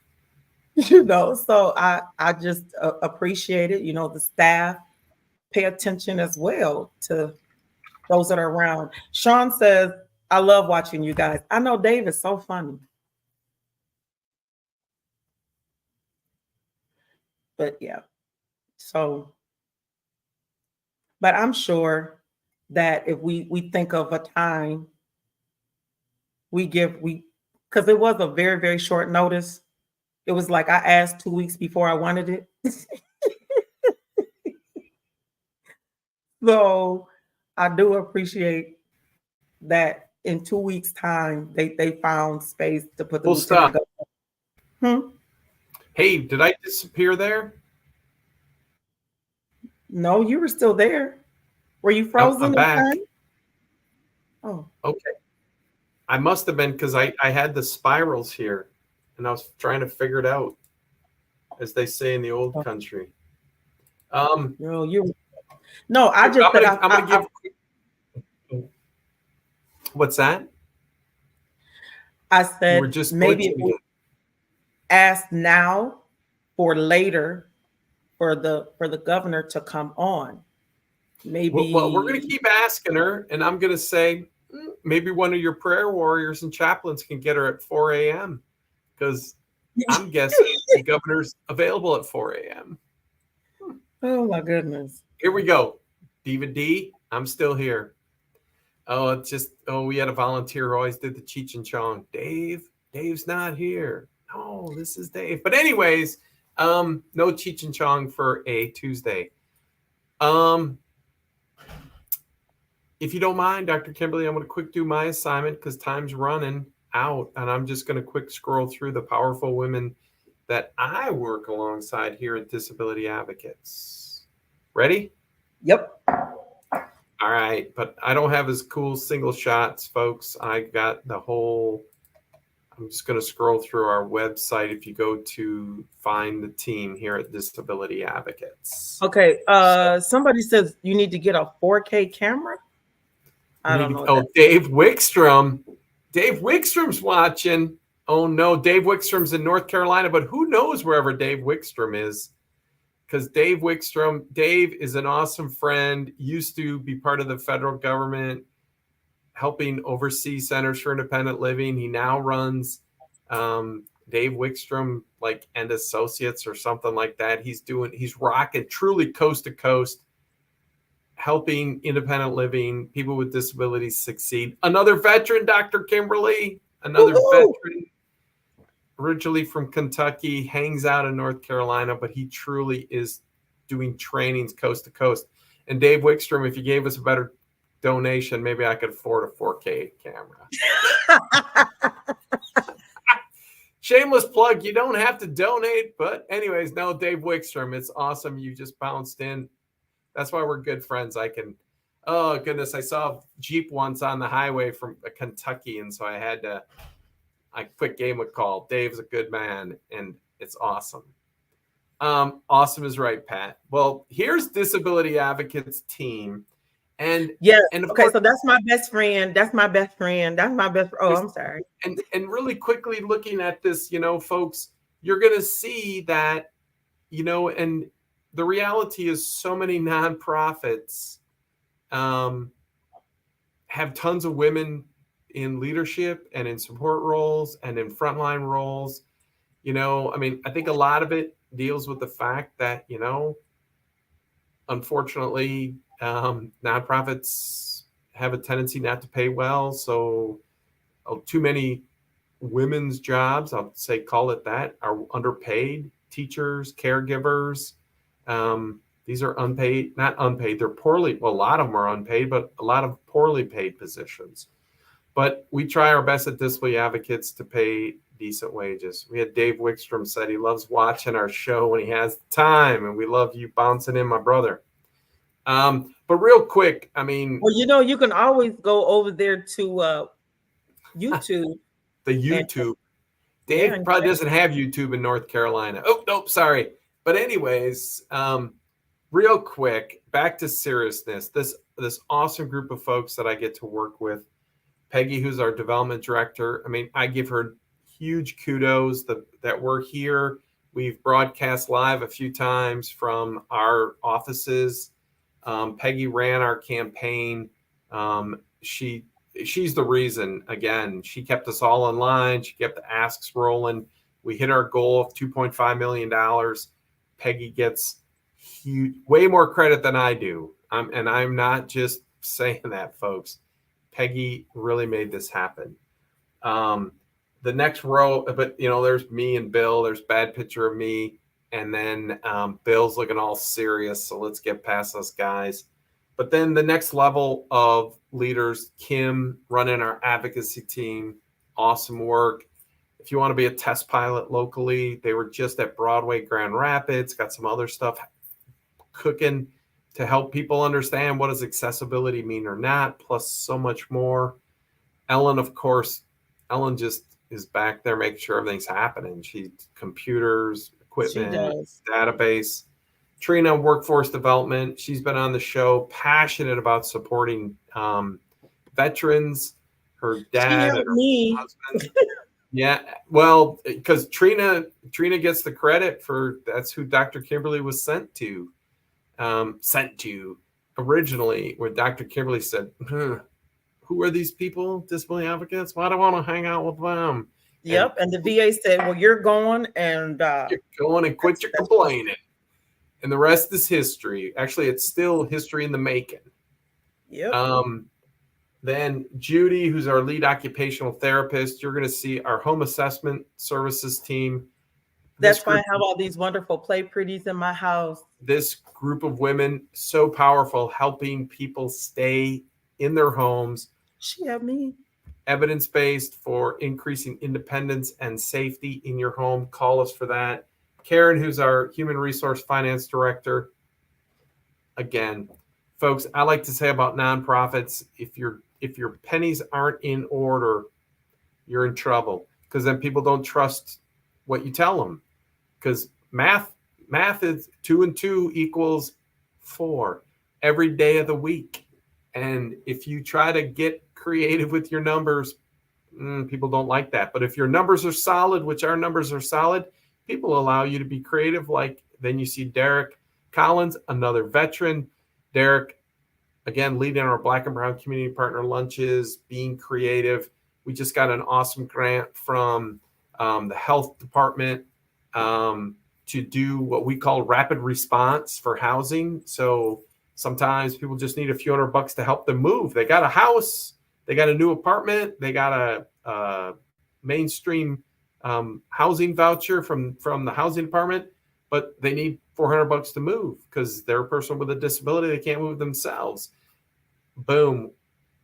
So I just appreciate it. The staff pay attention as well to those that are around. Sean says, I love watching you guys. I know Dave is so funny. But yeah, but I'm sure that if we think of a time, because it was a very, very short notice. It was like I asked 2 weeks before I wanted it. So I do appreciate that in 2 weeks' time, they found space to put the stop. Hey, did I disappear there? No, you were still there. Were you frozen? I'm back. Oh. Okay. I must have been, because I had the spirals here. And I was trying to figure it out, as they say in the old country. I'm gonna give. What's that? I said maybe ask now or later for the governor to come on. Maybe. Well, we're going to keep asking her, and I'm going to say maybe one of your prayer warriors and chaplains can get her at 4 a.m. Because I'm guessing the governor's available at 4 a.m. Oh, my goodness. Here we go. Diva D, I'm still here. We had a volunteer who always did the Cheech and Chong. Dave's not here. No, this is Dave. But anyways, no Cheech and Chong for a Tuesday. if you don't mind, Dr. Kimberly, I'm going to quick do my assignment because time's running out, and I'm just going to quick scroll through the powerful women that I work alongside here at Disability Advocates. Ready? Yep. All right, but I don't have as cool single shots, folks. I got the whole. I'm just going to scroll through our website. If you go to find the team here at Disability Advocates. Okay. Somebody says you need to get a 4K camera. I don't know. Oh, Dave Wickstrom. Dave Wickstrom's watching. Oh no, Dave Wickstrom's in North Carolina, but who knows wherever Dave Wickstrom is? Because Dave is an awesome friend, used to be part of the federal government, helping oversee Centers for Independent Living. He now runs Dave Wickstrom and Associates or something like that. He's rocking truly coast to coast, helping independent living, people with disabilities succeed. Another veteran, Dr. Kimberly, another veteran, originally from Kentucky, hangs out in North Carolina, but he truly is doing trainings coast to coast. And Dave Wickstrom, if you gave us a better donation, maybe I could afford a 4K camera. Shameless plug, you don't have to donate, but anyways, no, Dave Wickstrom, it's awesome. You just bounced in. That's why we're good friends. Oh goodness, I saw a Jeep once on the highway from Kentucky, and so I quick gave him a call. Dave's a good man, and it's awesome. Awesome is right, Pat. Well, here's Disability Advocates team. And yeah, and okay, course, so that's my best friend. Oh, I'm sorry. And really quickly looking at this, folks, you're gonna see that, and the reality is so many nonprofits have tons of women in leadership and in support roles and in frontline roles. I think a lot of it deals with the fact that, unfortunately, nonprofits have a tendency not to pay well. So too many women's jobs, I'll say, call it that, are underpaid. Teachers, caregivers, these are unpaid, not unpaid. They're a lot of them are unpaid, but a lot of poorly paid positions. But we try our best at Disability Advocates to pay decent wages. We had Dave Wickstrom said he loves watching our show when he has the time, and we love you bouncing in, my brother. But real quick, well, you can always go over there to YouTube. The YouTube. Dave probably doesn't have YouTube in North Carolina. Oh, nope, sorry. But anyways, real quick, back to seriousness. This awesome group of folks that I get to work with, Peggy, who's our development director. I give her huge kudos that we're here. We've broadcast live a few times from our offices. Peggy ran our campaign. She's the reason. Again, she kept us all in line. She kept the asks rolling. We hit our goal of $2.5 million. Peggy gets way more credit than I do. And I'm not just saying that, folks. Peggy really made this happen. The next row, but there's me and Bill. There's a bad picture of me. And then Bill's looking all serious. So let's get past us, guys. But then the next level of leaders, Kim running our advocacy team, awesome work. If you want to be a test pilot locally, they were just at Broadway, Grand Rapids, got some other stuff cooking to help people understand what does accessibility mean or not, plus so much more. Ellen, of course, just is back there making sure everything's happening. She computers, equipment, database. Trina, workforce development. She's been on the show, passionate about supporting veterans. Her dad and her husband. Yeah, well, because Trina gets the credit for that's who Dr. Kimberly was sent to originally, where Dr. Kimberly said, who are these people, disability advocates? Why do I want to hang out with them? Yep, and the VA said, well, you're going and quit your complaining. And the rest is history. Actually, it's still history in the making. Yep. Then Judy, who's our lead occupational therapist, you're going to see our home assessment services team. That's why I have all these wonderful play pretties in my house. This group of women, so powerful, helping people stay in their homes, She have me. evidence-based for increasing independence and safety in your home. Call us for that. Karen, who's our human resource finance director. Again, folks, I like to say about nonprofits, if your pennies aren't in order, you're in trouble, because then people don't trust what you tell them. Because math is 2 and 2 equals 4 every day of the week. And if you try to get creative with your numbers, people don't like that. But if your numbers are solid, which our numbers are solid, people allow you to be creative. Like then you see Derek Collins, another veteran. Derek, again, leading our Black and Brown Community Partner Lunches, being creative. We just got an awesome grant from the health department to do what we call rapid response for housing. So sometimes people just need a few $100 to help them move. They got a house, they got a new apartment, they got a mainstream housing voucher from the housing department, but they need $400 to move because they're a person with a disability. They can't move themselves. Boom.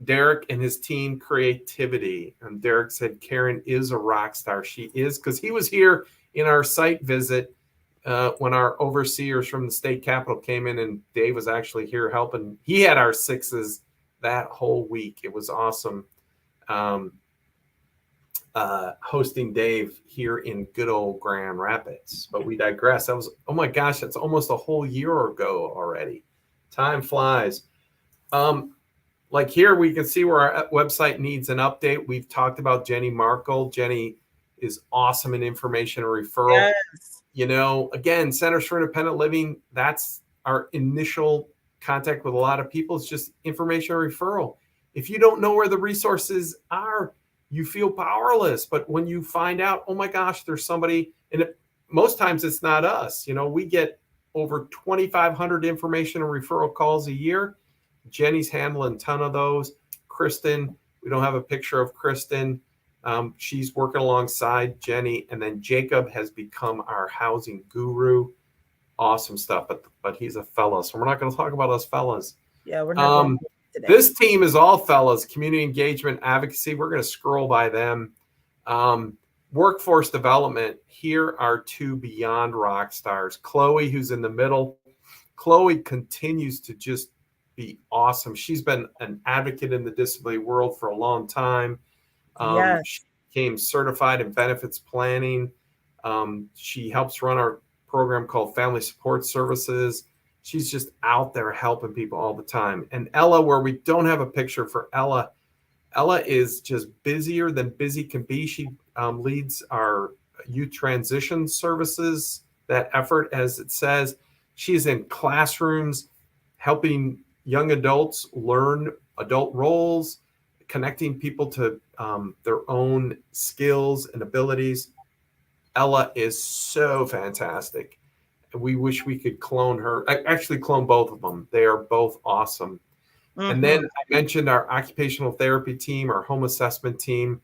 Derek and his team, creativity. And Derek said, Karen is a rock star. She is, because he was here in our site visit when our overseers from the state capitol came in, and Dave was actually here helping. He had our 6s that whole week. It was awesome. Hosting Dave here in good old Grand Rapids, but we digress. That was, oh my gosh, that's almost a whole year ago already. Time flies. Like here, we can see where our website needs an update. We've talked about Jenny Markle. Jenny is awesome in information and referral. Yes. You know, again, Centers for Independent Living, that's our initial contact with a lot of people. It's just information and referral. If you don't know where the resources are, you feel powerless. But when you find out, oh my gosh, there's somebody, and most times it's not us. You know, we get over 2,500 information and referral calls a year. Jenny's handling a ton of those. Kristen, we don't have a picture of Kristen. She's working alongside Jenny. And then Jacob has become our housing guru. Awesome stuff. But he's a fella. So we're not going to talk about us fellas. Yeah, we're not going to today. This team is all fellas. Community engagement, advocacy. We're going to scroll by them. Workforce development. Here are 2 beyond rock stars. Chloe, who's in the middle. Chloe continues to just be awesome. She's been an advocate in the disability world for a long time. Yes. She became certified in benefits planning. She helps run our program called Family Support Services. She's just out there helping people all the time. And Ella, where we don't have a picture for Ella, Ella is just busier than busy can be. She leads our youth transition services, that effort, as it says. She's in classrooms helping young adults learn adult roles, connecting people to their own skills and abilities. Ella is so fantastic. We wish we could clone her. I actually clone both of them. They are both awesome. Mm-hmm. And then I mentioned our occupational therapy team, our home assessment team.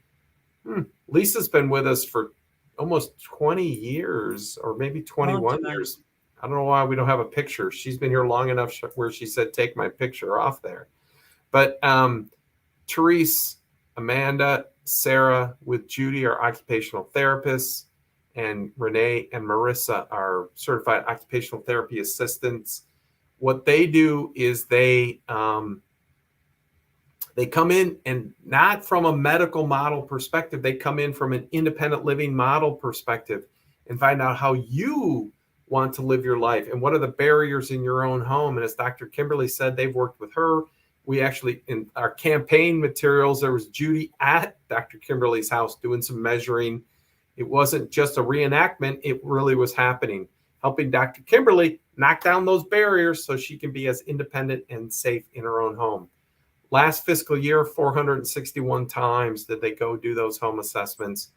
Lisa's been with us for almost 20 years, or maybe 21 years. I don't know why we don't have a picture. She's been here long enough where she said, take my picture off there. But Therese, Amanda, Sarah with Judy are occupational therapists, and Renee and Marissa are certified occupational therapy assistants. What they do is they come in, and not from a medical model perspective, they come in from an independent living model perspective and find out how you want to live your life and what are the barriers in your own home. And as Dr. Kimberly said, they've worked with her. We actually, in our campaign materials, there was Judy at Dr. Kimberly's house doing some measuring. It wasn't just a reenactment. It really was happening, helping Dr. Kimberly knock down those barriers so she can be as independent and safe in her own home. Last fiscal year, 461 times did they go do those home assessments.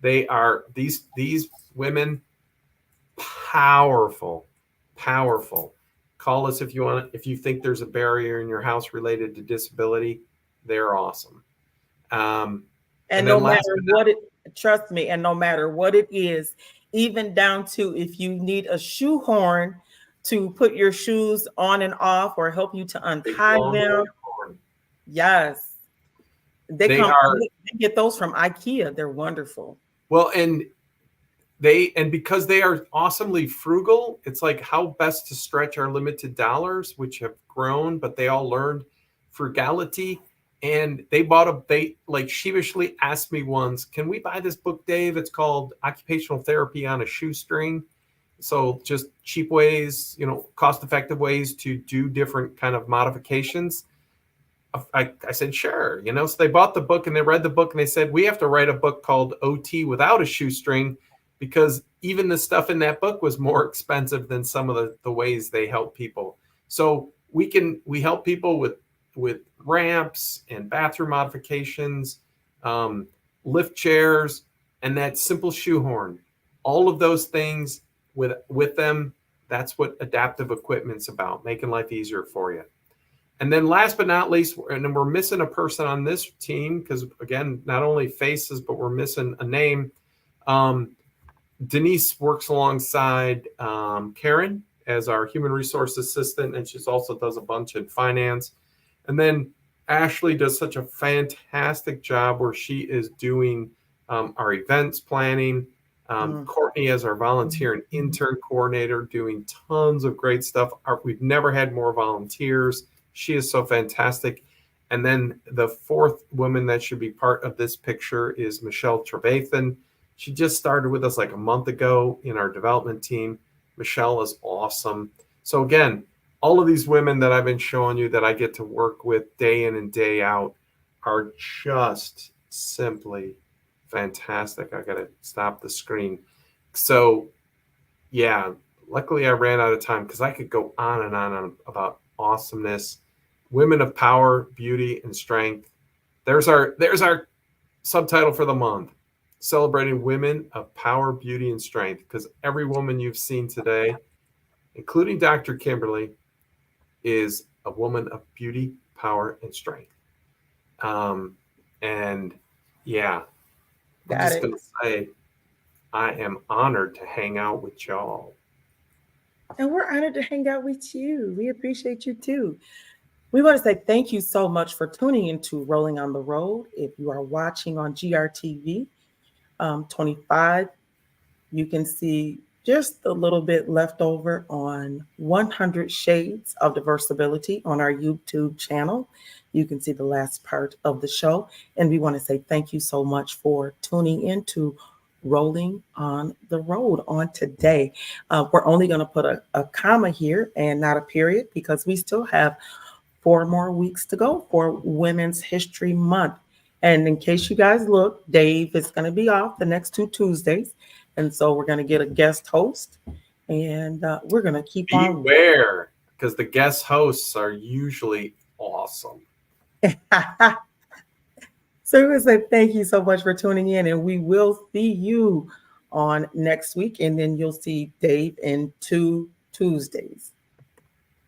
They are, these women, powerful. Call us if you want, if you think there's a barrier in your house related to disability. They're awesome. And no matter what it, trust me, and no matter what it is, even down to if you need a shoehorn to put your shoes on and off or help you to untie them, Yes. They are They get those from IKEA. They're wonderful. well, and because they are awesomely frugal, it's like how best to stretch our limited dollars, which have grown, but they all learned frugality. And they like sheepishly asked me once, can we buy this book, Dave? It's called Occupational Therapy on a Shoestring. So just cheap ways, cost effective ways to do different kind of modifications. I said, sure. So they bought the book and they read the book and they said, we have to write a book called OT without a shoestring, because even the stuff in that book was more expensive than some of the ways they help people. So we help people with ramps and bathroom modifications, lift chairs, and that simple shoehorn. All of those things with them, that's what adaptive equipment's about, making life easier for you. And then last but not least, and we're missing a person on this team because, again, not only faces, but we're missing a name. Denise works alongside Karen as our human resource assistant, and she also does a bunch in finance. And then Ashley does such a fantastic job where she is doing our events planning. Courtney as our volunteer and intern coordinator, doing tons of great stuff. We've never had more volunteers. She is so fantastic. And then the fourth woman that should be part of this picture is Michelle Trevathan. She just started with us like a month ago in our development team. Michelle is awesome. So again, all of these women that I've been showing you that I get to work with day in and day out are just simply fantastic. I got to stop the screen. So yeah, luckily I ran out of time because I could go on and on about awesomeness. Women of power, beauty, and strength. There's our subtitle for the month. Celebrating women of power, beauty, and strength, because every woman you've seen today, including Dr. Kimberly, is a woman of beauty, power, and strength. And yeah, I'm just going to say I am honored to hang out with y'all. And we're honored to hang out with you. We appreciate you too. We want to say thank you so much for tuning into Rolling on the Road. If you are watching on GRTV 25, you can see just a little bit left over on 100 Shades of Diversibility on our YouTube channel. You can see the last part of the show. And we want to say thank you so much for tuning into Rolling on the Road on today. We're only going to put a comma here and not a period because we still have 4 more weeks to go for Women's History Month. And in case you guys look, Dave is going to be off the next 2 Tuesdays. And so we're going to get a guest host and we're going to keep on. Beware, because the guest hosts are usually awesome. So we say thank you so much for tuning in, and we will see you on next week. And then you'll see Dave in 2 Tuesdays.